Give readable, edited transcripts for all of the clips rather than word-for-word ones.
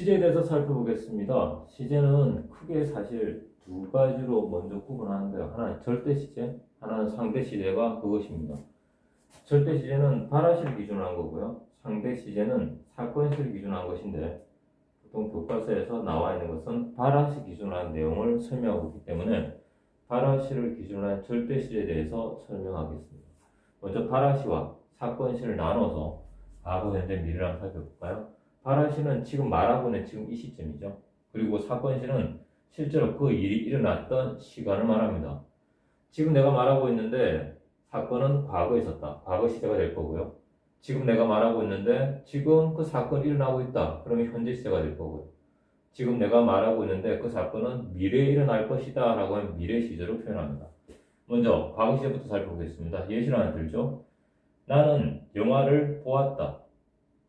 시제에 대해서 살펴보겠습니다. 시제는 크게 사실 두 가지로 먼저 구분하는데요. 하나는 절대 시제, 하나는 상대 시제가 그것입니다. 절대 시제는 발화시를 기준으로 한 거고요. 상대 시제는 사건시를 기준으로 한 것인데 보통 교과서에서 나와 있는 것은 발화시 기준으로 한 내용을 설명하고 있기 때문에 발화시를 기준으로 한 절대 시제에 대해서 설명하겠습니다. 먼저 발화시와 사건시를 나눠서 과거, 현재, 미래를 한번 살펴볼까요? 발화시는 지금 말하고 있는 지금 이 시점이죠. 그리고 사건시는 실제로 그 일이 일어났던 시간을 말합니다. 지금 내가 말하고 있는데 사건은 과거에 있었다. 과거 시제가 될 거고요. 지금 내가 말하고 있는데 지금 그 사건이 일어나고 있다. 그러면 현재 시제가 될 거고요. 지금 내가 말하고 있는데 그 사건은 미래에 일어날 것이다 라고 하면 미래 시제로 표현합니다. 먼저 과거 시제부터 살펴보겠습니다. 예시를 하나 들죠. 나는 영화를 보았다.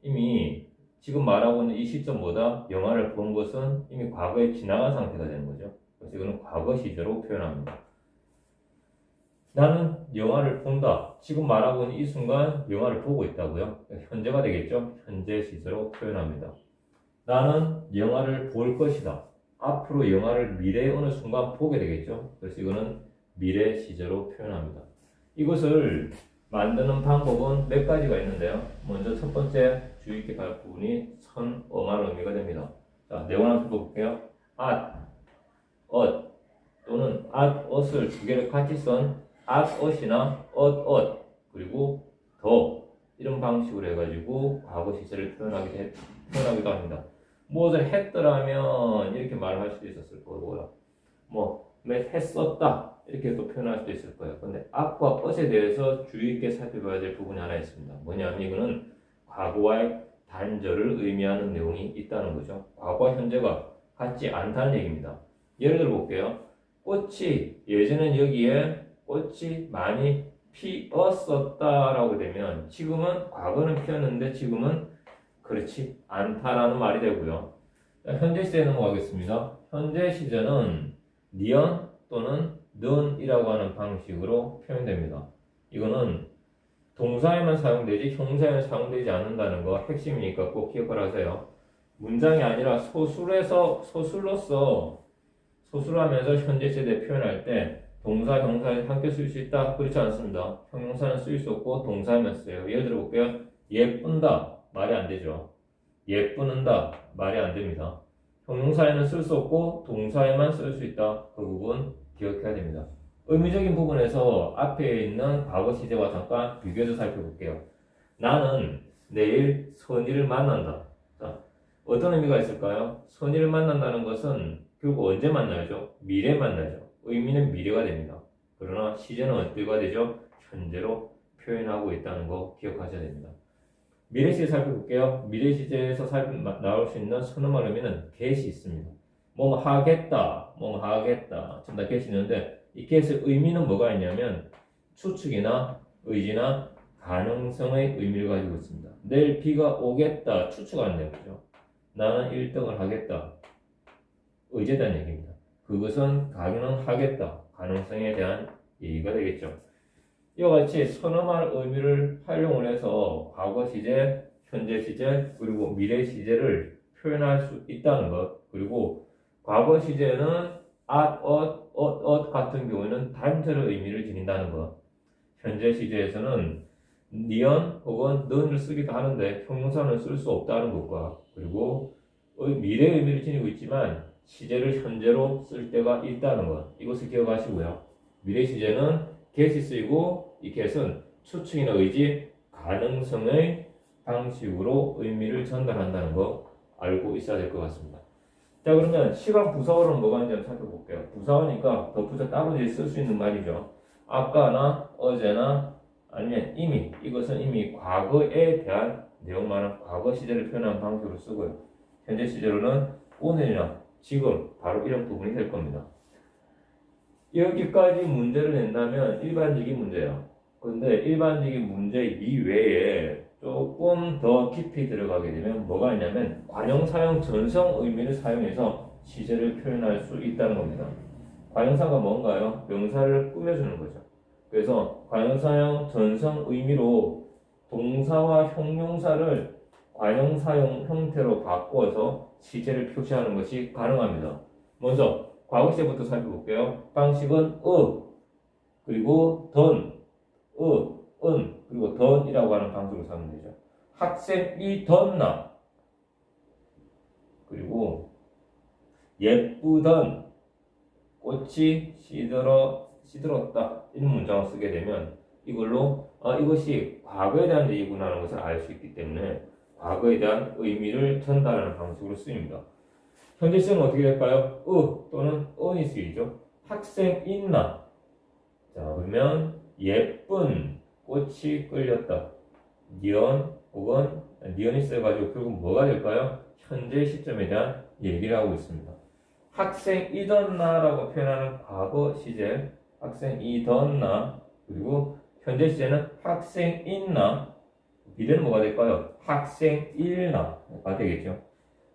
이미 지금 말하고 있는 이 시점보다 영화를 본 것은 이미 과거에 지나간 상태가 되는 거죠. 그래서 이거는 과거 시제로 표현합니다. 나는 영화를 본다. 지금 말하고 있는 이 순간 영화를 보고 있다고요. 현재가 되겠죠. 현재 시제로 표현합니다. 나는 영화를 볼 것이다. 앞으로 영화를 미래의 어느 순간 보게 되겠죠. 그래서 이거는 미래 시제로 표현합니다. 이것을 만드는 방법은 몇 가지가 있는데요. 먼저 첫 번째 주의 깊게 볼 부분이 선어말 의미가 됩니다. 자, 내용 한번 볼게요. at, 엇 또는 at, 엇을 두 개를 같이 쓴 at, 엇이나 엇 그리고 더 이런 방식으로 해가지고 과거 시제를 표현하기도 합니다. 무엇을 했더라면 이렇게 말을 할 수도 있었을 거고요. 했었다 이렇게 또 표현할 수도 있을 거예요. 근데 at과 ot에 대해서 주의 있게 살펴봐야 될 부분이 하나 있습니다. 뭐냐면 이거는 과거와의 단절을 의미하는 내용이 있다는 거죠. 과거와 현재가 같지 않다는 얘기입니다. 예를 들어 볼게요. 꽃이 예전엔 여기에 꽃이 많이 피었었다라고 되면 지금은 과거는 피었는데 지금은 그렇지 않다라는 말이 되고요. 현재 시제에 넘어가겠습니다. 현재 시제는 니언 또는 넌이라고 하는 방식으로 표현됩니다. 이거는 동사에만 사용되지 형사에는 사용되지 않는다는 거 핵심이니까 꼭 기억을 하세요. 문장이 아니라 소술로서 소술하면서 현재 시제 표현할 때 동사, 형사에 함께 쓸 수 있다? 그렇지 않습니다. 형용사는 쓸 수 없고 동사에만 써요. 예를 들어 볼게요. 예쁜다 말이 안 되죠. 예쁘는다 말이 안 됩니다. 형용사에는 쓸 수 없고 동사에만 쓸 수 있다. 그 부분 기억해야 됩니다. 의미적인 부분에서 앞에 있는 과거 시제와 잠깐 비교해서 살펴볼게요. 나는 내일 선의를 만난다. 자, 어떤 의미가 있을까요? 선의를 만난다는 것은 결국 언제 만나죠? 미래 만나죠. 의미는 미래가 됩니다. 그러나 시제는 어디가 되죠? 현재로 표현하고 있다는 거 기억하셔야 됩니다. 미래 시제 살펴볼게요. 미래 시제에서 나올 수 있는 선어말 의미는 get이 있습니다. 뭐뭐 하겠다, 뭐뭐 하겠다. 전부 다 get이 있는데 이 get의 의미는 뭐가 있냐면 추측이나 의지나 가능성의 의미를 가지고 있습니다. 내일 비가 오겠다, 추측하는 얘기죠. 나는 1등을 하겠다, 의지다는 얘기입니다. 그것은 가능하겠다, 가능성에 대한 얘기가 되겠죠. 이와 같이 선어말 의미를 활용을 해서 과거 시제, 현재 시제, 그리고 미래 시제를 표현할 수 있다는 것. 그리고 과거 시제는 at, ot 같은 경우에는 단절의 의미를 지닌다는 것. 현재 시제에서는 니언 혹은 넌을 쓰기도 하는데 형용사는 쓸 수 없다는 것과 그리고 미래 의미를 지니고 있지만 시제를 현재로 쓸 때가 있다는 것. 이것을 기억하시고요. 미래 시제는 get이 쓰이고 이 get은 추측이나 의지, 가능성의 방식으로 의미를 전달한다는 거 알고 있어야 될 것 같습니다. 자, 그러면 시간 부사어로는 뭐가 있는지 한번 살펴볼게요. 부사어니까 덧붙여 따로 쓸 수 있는 말이죠. 아까나 어제나 아니면 이미, 이것은 이미 과거에 대한 내용만은 과거 시제를 표현하는 방식으로 쓰고요. 현재 시제로는 오늘이나 지금 바로 이런 부분이 될 겁니다. 여기까지 문제를 낸다면 일반적인 문제예요. 그런데 일반적인 문제 이외에 조금 더 깊이 들어가게 되면 뭐가 있냐면 관형사형 전성 의미를 사용해서 시제를 표현할 수 있다는 겁니다. 관형사가 뭔가요? 명사를 꾸며주는 거죠. 그래서 관형사형 전성 의미로 동사와 형용사를 관용 사용 형태로 바꿔서 시제를 표시하는 것이 가능합니다. 먼저 과거 시제부터 살펴볼게요. 방식은 그리고 은 그리고 던이라고 하는 방식으로 사면 되죠. 학생이 덧나 그리고 예쁘던 꽃이 시들었다 이런 문장을 쓰게 되면 이걸로 이것이 과거에 대한 얘기구나 하는 것을 알 수 있기 때문에 과거에 대한 의미를 전달하는 방식으로 쓰입니다. 현재 시제는 어떻게 될까요? 또는 은이 쓰이죠. 학생 있나? 자, 그러면 예쁜 꽃이 끌렸다. 니언 혹은 니언이 써가지고 결국 뭐가 될까요? 현재 시점에 대한 얘기를 하고 있습니다. 학생이던나라고 표현하는 과거 시제 학생이던나 그리고 현재 시제는 학생있나 미래는 뭐가 될까요? 학생일나가 되겠죠.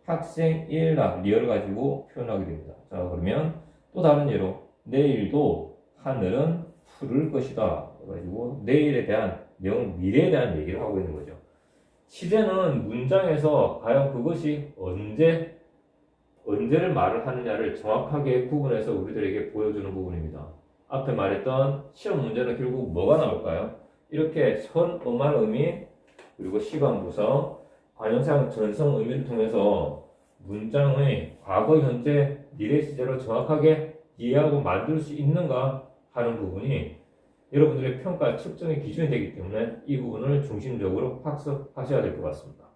학생일나 리얼을 가지고 표현하게 됩니다. 자, 그러면 또 다른 예로 내일도 하늘은 푸를 것이다 그래가지고 내일에 대한 미래에 대한 얘기를 하고 있는 거죠. 시제는 문장에서 과연 그것이 언제를 말을 하느냐를 정확하게 구분해서 우리들에게 보여주는 부분입니다. 앞에 말했던 시험 문제는 결국 뭐가 나올까요? 이렇게 선음할 의미 그리고 시간 구성, 관용사용 전성 의미를 통해서 문장의 과거, 현재, 미래 시제로 정확하게 이해하고 만들 수 있는가 하는 부분이 여러분들의 평가 측정의 기준이 되기 때문에 이 부분을 중심적으로 학습하셔야 될 것 같습니다.